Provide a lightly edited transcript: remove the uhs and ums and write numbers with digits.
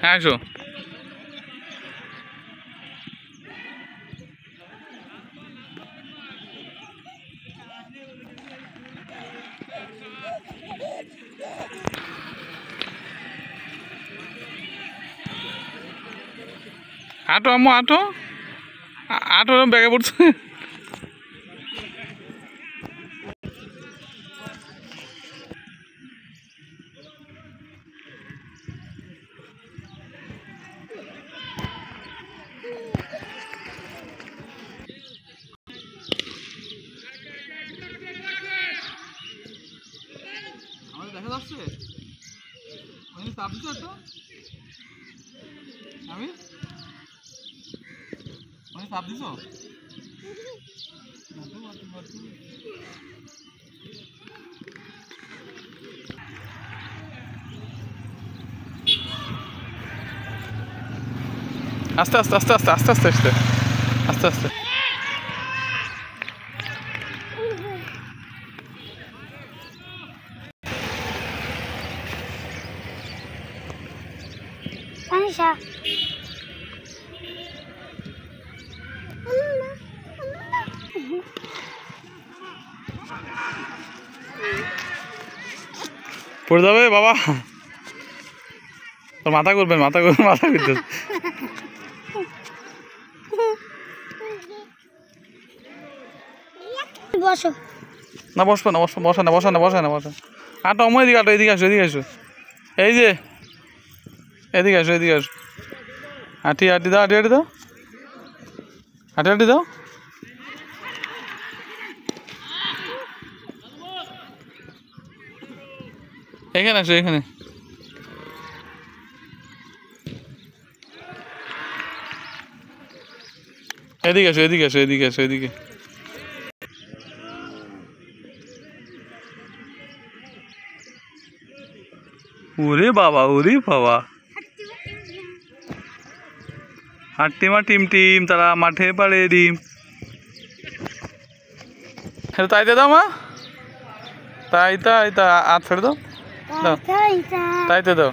হ্যাঁ আসো। আটো আম্মু আটো আটো ব্যাগে পড়ছে। দেখা যাচ্ছে চাপ দিচ্ছ একটু আমি চাপ দিছ আস্তে আস্তে আস্তে আস্তে আস্তে আস্তে আস্তে আস্তে আস্তে পড়ে যাবে বাবা, তোর মাথা করবেন মাথা করবেন মাথা করতে না বসবো না বসবো বসা না বসা না বসা না বসা আটো অময় এদিকে আটো এদিকে আসো এদিকে আসো এই যে এদিকে আসো এদিকে আসো আটি আটি দাও আটি আটি দাও আটি আটি দাও এখানে আসো এখানে এদিকে আসো এদিকে আসো এদিকে আসো এদিকে ওরে বাবা হাট্টিমা টিম টিম তারা মাঠে পাড়ে ডিম তাই দে দাও মা তাই তা আত ছেড়ে দাও তাইতে দাও